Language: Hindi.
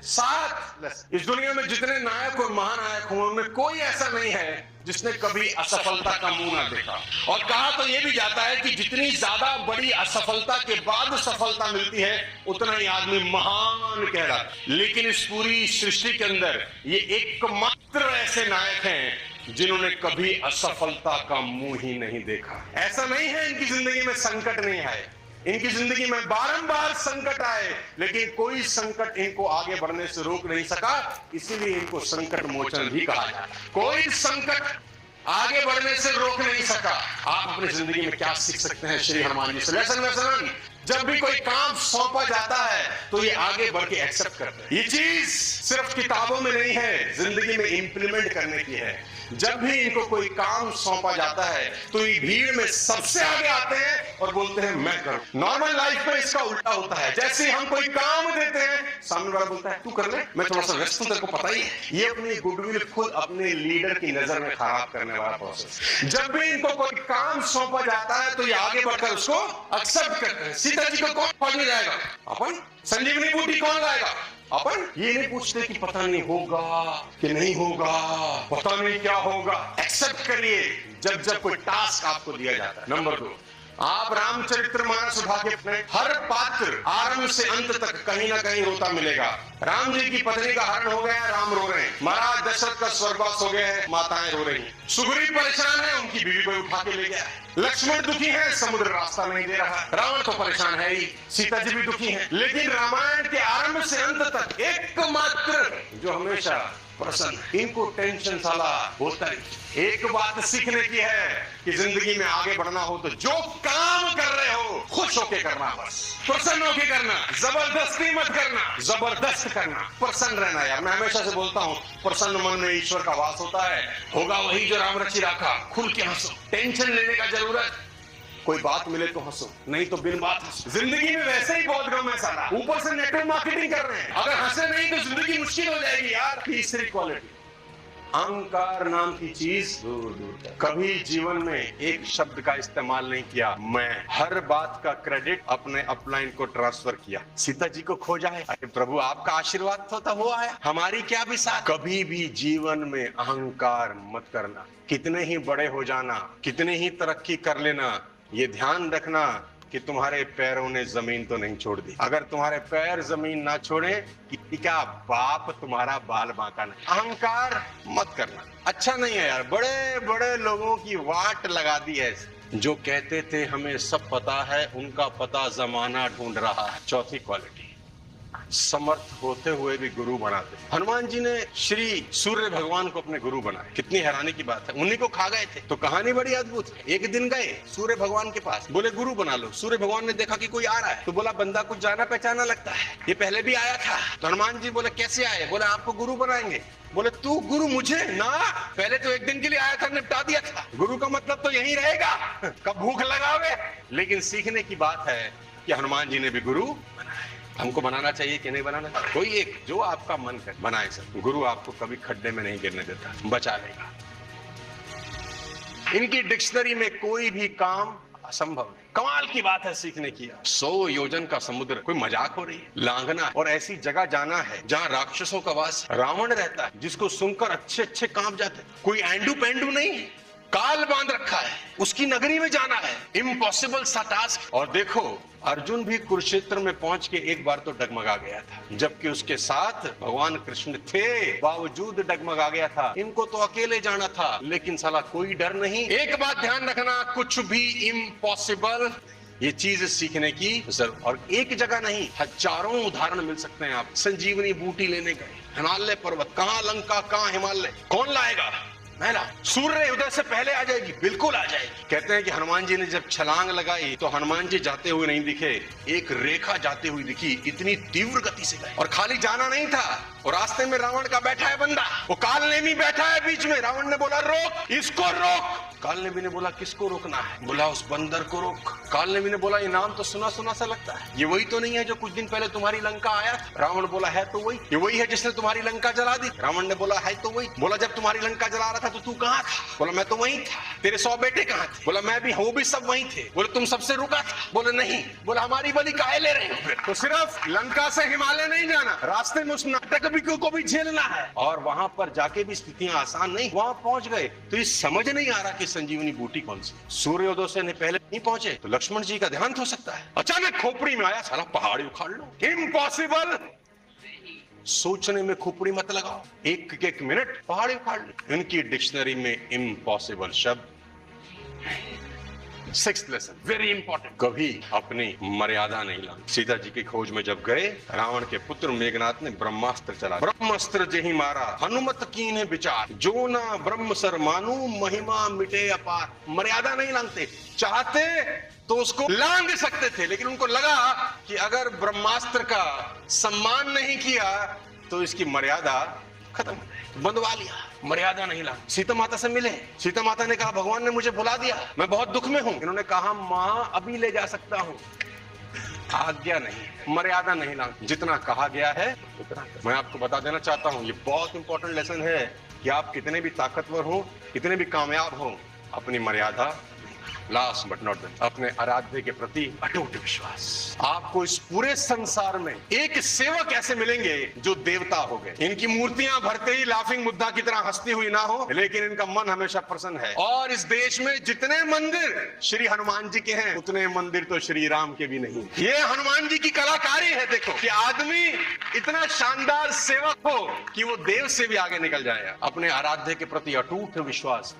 7 इस दुनिया में जितने नायक और महानायक हुए उनमें कोई ऐसा नहीं है जिसने कभी असफलता का मुंह ना देखा। और कहा तो यह भी जाता है कि जितनी ज्यादा बड़ी असफलता के बाद सफलता मिलती है उतना ही आदमी महान कहलाता है। लेकिन इस पूरी सृष्टि के अंदर ये एकमात्र ऐसे नायक हैं जिन्होंने कभी असफलता का मुंह ही नहीं देखा। ऐसा नहीं है इनकी जिंदगी में संकट नहीं आए, इनकी जिंदगी में बारंबार संकट आए, लेकिन कोई संकट इनको आगे बढ़ने से रोक नहीं सका, इसीलिए इनको संकट मोचन भी कहा जाता है। कोई संकट आगे बढ़ने से रोक नहीं सका। आप अपनी जिंदगी में क्या सीख सकते हैं श्री हनुमान जी से? लेसन लेसन, जब भी कोई काम सौंपा जाता है तो ये आगे बढ़ के एक्सेप्ट करते हैं। ये चीज सिर्फ किताबों में नहीं है, जिंदगी में इंप्लीमेंट करने की है। जब भी इनको कोई काम सौंपा जाता है तो ये भीड़ में सबसे आगे आते हैं और बोलते हैं मैं करूं। नॉर्मल लाइफ में इसका उल्टा होता है। जैसे हम कोई काम देते हैं, सामने वाला बोलता है तू कर ले, मैं थोड़ा सा व्यस्त हूं, तेरे को पता ही है। ये अपनी गुडविल खुद अपने लीडर की नजर में खराब करने वाला प्रोसेस। जब भी इनको कोई काम सौंपा जाता है तो ये आगे बढ़कर उसको एक्सेप्ट करते हैं। सीता जी को कौन खोजने जाएगा? अपन। संजीवनी बूटी कौन लाएगा? अपन। ये नहीं पूछते कि पता नहीं होगा कि नहीं होगा, पता नहीं क्या होगा। एक्सेप्ट करिए जब जब कोई टास्क आपको दिया जाता है। नंबर 2, आप रामचरितमानस उठा के अपने हर पात्र आरंभ से अंत तक कहीं ना कहीं रोता मिलेगा। राम जी की पत्नी का हरण हो गया, राम रो रहे हैं। महाराज दशरथ का स्वर्गवास हो गया है, माताएं रो रही हैं। सुग्रीव परेशान है, उनकी बीवी को उठा के ले गया है। लक्ष्मण दुखी है, समुद्र रास्ता नहीं दे रहा। रावण तो परेशान है ही, सीता जी भी दुखी है। लेकिन रामायण के आरंभ से अंत तक एकमात्र जो हमेशा प्रसन्न, इनको टेंशन साला होता ही। एक बात सीखने की है कि जिंदगी में आगे बढ़ना हो तो जो काम कर रहे हो खुश होके करना, बस प्रसन्न होके करना, जबरदस्ती मत करना, जबरदस्त करना, प्रसन्न रहना। यार मैं हमेशा से बोलता हूँ, प्रसन्न मन में ईश्वर का वास होता है। होगा वही जो राम रचि राखा। खुल के हंसो, टेंशन लेने का जरूरत, कोई बात मिले तो हंसो, नहीं तो बिन बात हंसो। जिंदगी में वैसे ही बहुत गम है सारा, ऊपर से नेटवर्क मार्केटिंग कर रहे हैं। अगर हंसे नहीं तो जिंदगी मुश्किल हो जाएगी यार। तीसरी क्वालिटी, अहंकार नाम की चीज दूर दूर तक। कभी जीवन में एक शब्द का इस्तेमाल नहीं किया मैं। हर बात का क्रेडिट अपने अपलाइन को ट्रांसफर किया। सीता जी को खोजा है, अरे प्रभु आपका आशीर्वाद तो हुआ है, हमारी क्या भी साथ। कभी भी जीवन में अहंकार मत करना। कितने ही बड़े हो जाना, कितने ही तरक्की कर लेना, ये ध्यान रखना कि तुम्हारे पैरों ने जमीन तो नहीं छोड़ दी। अगर तुम्हारे पैर जमीन ना छोड़े कि क्या बाप तुम्हारा बाल बांका नहीं। अहंकार मत करना, अच्छा नहीं है यार। बड़े बड़े लोगों की वाट लगा दी है। जो कहते थे हमें सब पता है, उनका पता जमाना ढूंढ रहा है। चौथी क्वालिटी, समर्थ होते हुए भी गुरु बनाते। हनुमान जी ने श्री सूर्य भगवान को अपने गुरु बनाया। कितनी हैरानी की बात है, उन्हीं को खा गए थे। तो कहानी बड़ी अद्भुत है। एक दिन गए सूर्य भगवान के पास, बोले गुरु बना लो। सूर्य भगवान ने देखा कि कोई आ रहा है तो बोला बंदा कुछ जाना पहचाना लगता है, ये पहले भी आया था। तो हनुमान जी बोले कैसे आए? बोले आपको गुरु बनाएंगे। बोले तू गुरु मुझे? ना, पहले तो एक दिन के लिए आया था, निपटा दिया था। गुरु का मतलब तो यही रहेगा, कब भूख लगावे। लेकिन सीखने की बात है कि हनुमान जी ने भी गुरु बनाया। हमको बनाना चाहिए कि नहीं बनाना चाहिए? कोई एक जो आपका मन करे बनाए सर। गुरु आपको कभी खड्डे में नहीं गिरने देता, बचा लेगा। इनकी डिक्शनरी में कोई भी काम असंभव नहीं। कमाल की बात है सीखने की। 100 योजन का समुद्र, कोई मजाक हो रही है? लांघना और ऐसी जगह जाना है जहाँ राक्षसों का वास, रावण रहता है जिसको सुनकर अच्छे अच्छे कांप जाते। कोई एंडू पेंडू नहीं, काल बांध रखा है, उसकी नगरी में जाना है। इम्पॉसिबल सा टास्क। और देखो अर्जुन भी कुरुक्षेत्र में पहुंच के एक बार तो डगमगा गया था, जबकि उसके साथ भगवान कृष्ण थे, बावजूद डगमगा गया था। इनको तो अकेले जाना था, लेकिन साला कोई डर नहीं। एक बात ध्यान रखना, कुछ भी इम्पॉसिबल, ये चीज सीखने की जरूरत। और एक जगह नहीं, हजारों उदाहरण मिल सकते हैं। आप संजीवनी बूटी लेने गए, हिमालय पर्वत, कहाँ लंका कहाँ हिमालय, कौन लाएगा? मैला। सूर्य उदय से पहले आ जाएगी, बिल्कुल आ जाएगी। कहते हैं कि हनुमान जी ने जब छलांग लगाई तो हनुमान जी जाते हुए नहीं दिखे, एक रेखा जाते हुई दिखी, इतनी तीव्र गति से गए। और खाली जाना नहीं था, और रास्ते में रावण का बैठा है बंदा, वो काल नेमी बैठा है बीच में। रावण ने बोला रोक, इसको रोक। काल नबी ने बोला किसको रोकना है? बोला उस बंदर को रोक। काल नबी ने बोला ये नाम तो सुना सुना सा लगता है, ये वही तो नहीं है जो कुछ दिन पहले तुम्हारी लंका आया? रावण बोला है तो वही, ये वही है जिसने तुम्हारी लंका जला दी। रावण ने बोला है तो वही। बोला जब तुम्हारी लंका जला रहा था तो तू कहाँ था? बोला मैं तो वहीं था। तेरे 100 बेटे कहाँ थे? बोला मैं भी, वो भी सब वहीं थे। बोले तुम सबसे रुका था? बोले नहीं। बोला हमारी बलि काहे ले रहे हो? तो सिर्फ लंका से हिमालय नहीं जाना, रास्ते में उस नाटक भी को भी झेलना है, और वहां पर जाके भी स्थितियां आसान नहीं। वहां पहुंच गए तो ये समझ नहीं आ रहा कि संजीवनी बूटी कौन सी। सूर्योदय से पहले नहीं पहुंचे तो लक्ष्मण जी का देहांत हो सकता है। अचानक खोपड़ी में आया, साला पहाड़ी उखाड़ लो, इम्पॉसिबल। सोचने में खोपड़ी मत लगाओ, एक एक मिनट पहाड़ी उखाड़ लो। इनकी डिक्शनरी में इम्पॉसिबल शब्द। सिक्स्थ लेसन वेरी इंपॉर्टेंट, कभी अपनी मर्यादा नहीं लानी। सीता जी की खोज में जब गए, रावण के पुत्र मेघनाथ ने ब्रह्मास्त्र चला। ब्रह्मास्त्र जेहि मारा हनुमत कीन्हे विचार, जो ना ब्रह्म सर मानू महिमा मिटे अपार। मर्यादा नहीं लांगते, चाहते तो उसको लांग सकते थे, लेकिन उनको लगा कि अगर ब्रह्मास्त्र का सम्मान नहीं किया तो इसकी मर्यादा खत्म हो जाएगी, बंधवा लिया। मर्यादा नहीं ला। सीता माता से मिले, सीता माता ने कहा भगवान ने मुझे भुला दिया, मैं बहुत दुख में हूं। इन्होंने कहा मां अभी ले जा सकता हूं। आज्ञा नहीं, मर्यादा नहीं ला, जितना कहा गया है उतना। मैं आपको बता देना चाहता हूं, ये बहुत इंपॉर्टेंट लेसन है कि आप कितने भी ताकतवर हो, कितने भी कामयाब हो, अपनी मर्यादा, लास्ट बट नॉट लीस्ट, अपने आराध्य के प्रति अटूट विश्वास। आपको इस पूरे संसार में एक सेवक ऐसे मिलेंगे जो देवता हो गए। इनकी मूर्तियां भरते ही लाफिंग बुद्धा की तरह हंसती हुई ना हो, लेकिन इनका मन हमेशा प्रसन्न है। और इस देश में जितने मंदिर श्री हनुमान जी के हैं, उतने मंदिर तो श्री राम के भी नहीं। ये हनुमान जी की कलाकारी है। देखो कि आदमी इतना शानदार सेवक हो कि वो देव से भी आगे निकल जाएगा। अपने आराध्य के प्रति अटूट विश्वास